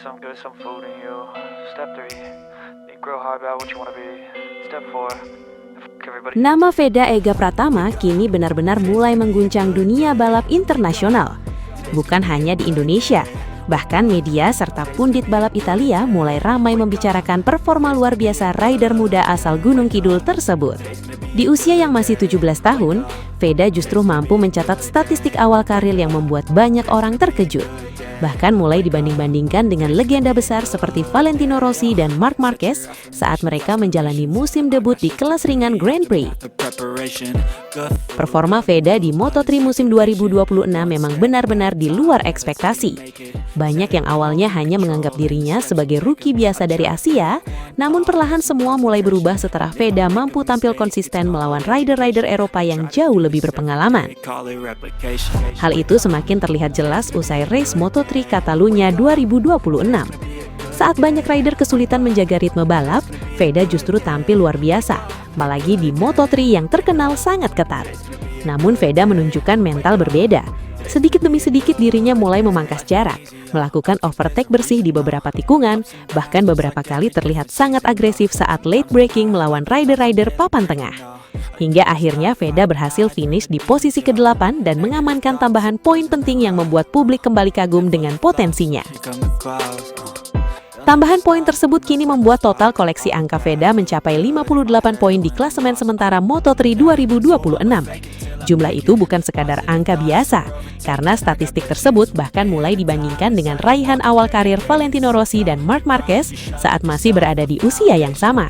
some good, some food in you. Step 3, think real hard about what you want to be. Step 4, everybody. Nama Veda Ega Pratama kini benar-benar mulai mengguncang dunia balap internasional. Bukan hanya di Indonesia, bahkan media serta pundit balap Italia mulai ramai membicarakan performa luar biasa rider muda asal Gunung Kidul tersebut. Di usia yang masih 17 tahun, Veda justru mampu mencatat statistik awal karir yang membuat banyak orang terkejut. Bahkan mulai dibanding-bandingkan dengan legenda besar seperti Valentino Rossi dan Marc Marquez saat mereka menjalani musim debut di kelas ringan Grand Prix. Performa Veda di Moto3 musim 2026 memang benar-benar di luar ekspektasi. Banyak yang awalnya hanya menganggap dirinya sebagai rookie biasa dari Asia, namun perlahan semua mulai berubah setelah Veda mampu tampil konsisten melawan rider-rider Eropa yang jauh lebih berpengalaman. Hal itu semakin terlihat jelas usai race Moto3 Catalunya 2026. Saat banyak rider kesulitan menjaga ritme balap, Veda justru tampil luar biasa, apalagi di Moto3 yang terkenal sangat ketat. Namun Veda menunjukkan mental berbeda. Sedikit demi sedikit dirinya mulai memangkas jarak, melakukan overtake bersih di beberapa tikungan, bahkan beberapa kali terlihat sangat agresif saat late braking melawan rider-rider papan tengah. Hingga akhirnya Veda berhasil finish di posisi ke-8 dan mengamankan tambahan poin penting yang membuat publik kembali kagum dengan potensinya. Tambahan poin tersebut kini membuat total koleksi angka Veda mencapai 58 poin di klasemen sementara Moto3 2026. Jumlah itu bukan sekadar angka biasa, karena statistik tersebut bahkan mulai dibandingkan dengan raihan awal karir Valentino Rossi dan Marc Marquez saat masih berada di usia yang sama.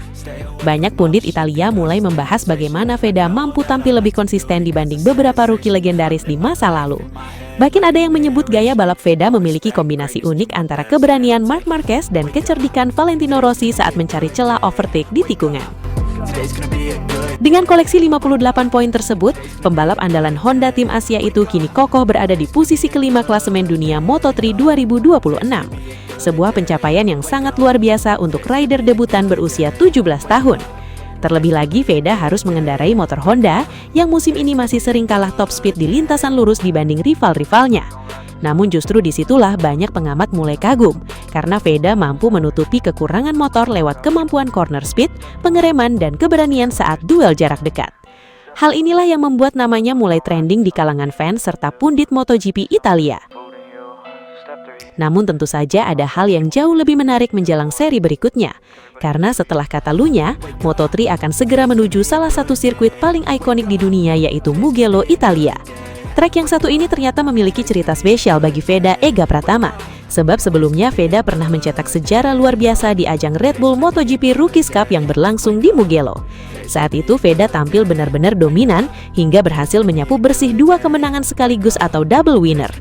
Banyak pundit Italia mulai membahas bagaimana Veda mampu tampil lebih konsisten dibanding beberapa rookie legendaris di masa lalu. Bahkan ada yang menyebut gaya balap Veda memiliki kombinasi unik antara keberanian Marc Marquez dan kecerdikan Valentino Rossi saat mencari celah overtake di tikungan. Dengan koleksi 58 poin tersebut, pembalap andalan Honda tim Asia itu kini kokoh berada di posisi kelima klasemen dunia Moto3 2026. Sebuah pencapaian yang sangat luar biasa untuk rider debutan berusia 17 tahun. Terlebih lagi, Veda harus mengendarai motor Honda yang musim ini masih sering kalah top speed di lintasan lurus dibanding rival-rivalnya. Namun justru disitulah banyak pengamat mulai kagum, karena Veda mampu menutupi kekurangan motor lewat kemampuan corner speed, pengereman, dan keberanian saat duel jarak dekat. Hal inilah yang membuat namanya mulai trending di kalangan fans serta pundit MotoGP Italia. Namun tentu saja ada hal yang jauh lebih menarik menjelang seri berikutnya, karena setelah Catalunya, Moto3 akan segera menuju salah satu sirkuit paling ikonik di dunia yaitu Mugello, Italia. Trek yang satu ini ternyata memiliki cerita spesial bagi Veda Ega Pratama, sebab sebelumnya Veda pernah mencetak sejarah luar biasa di ajang Red Bull MotoGP Rookies Cup yang berlangsung di Mugello. Saat itu Veda tampil benar-benar dominan hingga berhasil menyapu bersih 2 kemenangan sekaligus atau double winner.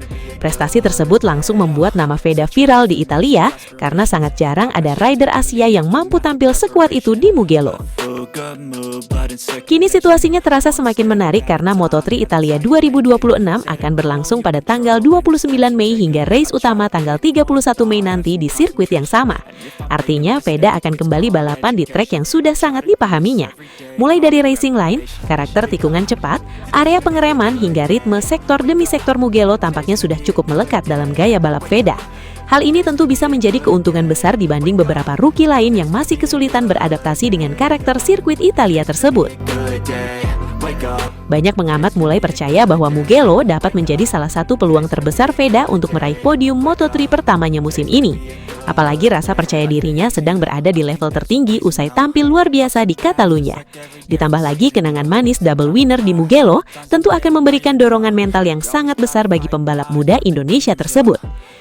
Prestasi tersebut langsung membuat nama Veda viral di Italia karena sangat jarang ada rider Asia yang mampu tampil sekuat itu di Mugello. Kini situasinya terasa semakin menarik karena Moto3 Italia 2026 akan berlangsung pada tanggal 29 Mei hingga race utama tanggal 31 Mei nanti di sirkuit yang sama. Artinya Veda akan kembali balapan di trek yang sudah sangat dipahaminya. Mulai dari racing line, karakter tikungan cepat, area pengereman hingga ritme sektor demi sektor Mugello tampaknya sudah cukup melekat dalam gaya balap Veda. Hal ini tentu bisa menjadi keuntungan besar dibanding beberapa rookie lain yang masih kesulitan beradaptasi dengan karakter sirkuit Italia tersebut. Banyak pengamat mulai percaya bahwa Mugello dapat menjadi salah satu peluang terbesar Veda untuk meraih podium Moto3 pertamanya musim ini. Apalagi rasa percaya dirinya sedang berada di level tertinggi usai tampil luar biasa di Catalunya. Ditambah lagi kenangan manis double winner di Mugello tentu akan memberikan dorongan mental yang sangat besar bagi pembalap muda Indonesia tersebut.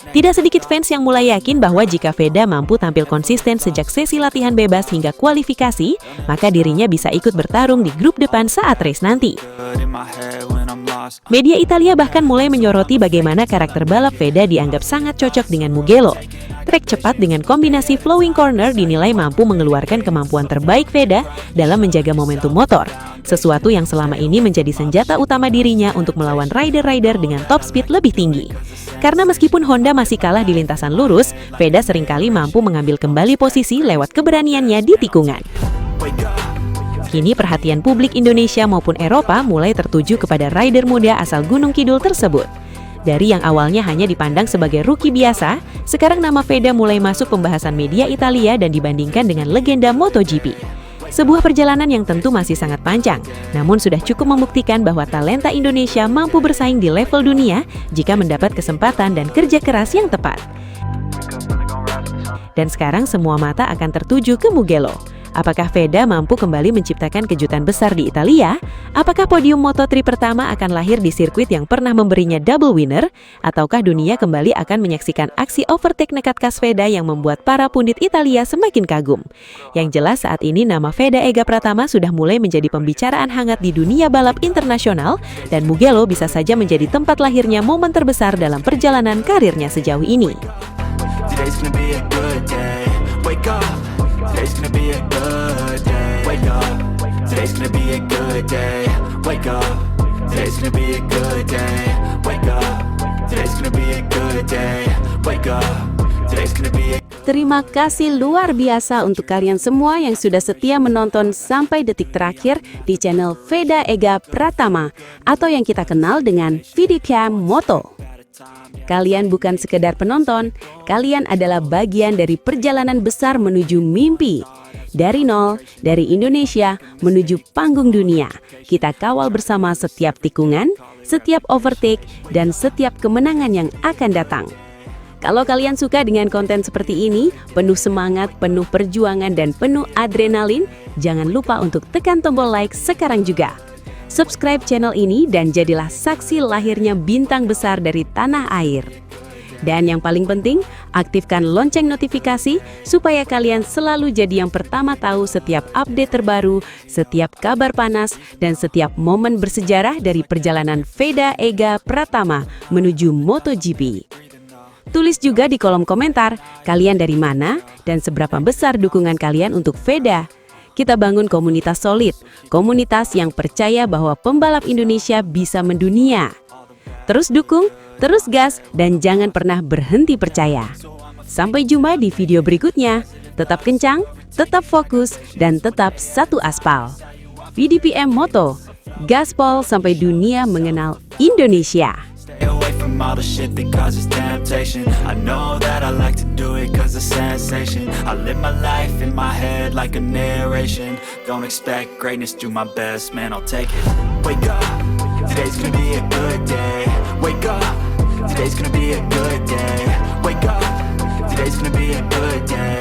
Tidak sedikit fans yang mulai yakin bahwa jika Veda mampu tampil konsisten sejak sesi latihan bebas hingga kualifikasi, maka dirinya bisa ikut bertarung di grup depan saat race nanti. Media Italia bahkan mulai menyoroti bagaimana karakter balap Veda dianggap sangat cocok dengan Mugello. Trek cepat dengan kombinasi flowing corner dinilai mampu mengeluarkan kemampuan terbaik Veda dalam menjaga momentum motor, sesuatu yang selama ini menjadi senjata utama dirinya untuk melawan rider-rider dengan top speed lebih tinggi. Karena meskipun Honda masih kalah di lintasan lurus, Veda seringkali mampu mengambil kembali posisi lewat keberaniannya di tikungan. Kini perhatian publik Indonesia maupun Eropa mulai tertuju kepada rider muda asal Gunung Kidul tersebut. Dari yang awalnya hanya dipandang sebagai rookie biasa, sekarang nama Veda mulai masuk pembahasan media Italia dan dibandingkan dengan legenda MotoGP. Sebuah perjalanan yang tentu masih sangat panjang, namun sudah cukup membuktikan bahwa talenta Indonesia mampu bersaing di level dunia jika mendapat kesempatan dan kerja keras yang tepat. Dan sekarang semua mata akan tertuju ke Mugello. Apakah Veda mampu kembali menciptakan kejutan besar di Italia? Apakah podium Moto3 pertama akan lahir di sirkuit yang pernah memberinya double winner? Ataukah dunia kembali akan menyaksikan aksi overtake nekat khas Veda yang membuat para pundit Italia semakin kagum? Yang jelas saat ini nama Veda Ega Pratama sudah mulai menjadi pembicaraan hangat di dunia balap internasional dan Mugello bisa saja menjadi tempat lahirnya momen terbesar dalam perjalanan karirnya sejauh ini. Today's gonna be a good day. Wake up. Today's gonna be a good day. Wake up. Today's gonna be a good day. Wake up. Today's gonna be a good day. Wake up. Today's gonna be a good day. Wake up. Today's gonna be a Terima kasih luar biasa untuk kalian semua yang sudah setia menonton sampai detik terakhir di channel Veda Ega Pratama atau yang kita kenal dengan Vidicam Moto. Kalian bukan sekedar penonton, kalian adalah bagian dari perjalanan besar menuju mimpi. Dari nol, dari Indonesia menuju panggung dunia, kita kawal bersama setiap tikungan, setiap overtake, dan setiap kemenangan yang akan datang. Kalau kalian suka dengan konten seperti ini, penuh semangat, penuh perjuangan, dan penuh adrenalin, jangan lupa untuk tekan tombol like sekarang juga. Subscribe channel ini dan jadilah saksi lahirnya bintang besar dari tanah air. Dan yang paling penting, aktifkan lonceng notifikasi supaya kalian selalu jadi yang pertama tahu setiap update terbaru, setiap kabar panas, dan setiap momen bersejarah dari perjalanan Veda Ega Pratama menuju MotoGP. Tulis juga di kolom komentar, kalian dari mana dan seberapa besar dukungan kalian untuk Veda. Kita bangun komunitas solid, komunitas yang percaya bahwa pembalap Indonesia bisa mendunia. Terus dukung, terus gas, dan jangan pernah berhenti percaya. Sampai jumpa di video berikutnya. Tetap kencang, tetap fokus, dan tetap satu aspal. VDPM Moto, gaspol sampai dunia mengenal Indonesia. Stay away from all the shit that causes temptation. I know that I like to do it cause it's sensation. I live my life in my head like a narration. Don't expect greatness, do my best, man, I'll take it. Wake up, today's gonna be a good day. Wake up, today's gonna be a good day. Wake up, today's gonna be a good day.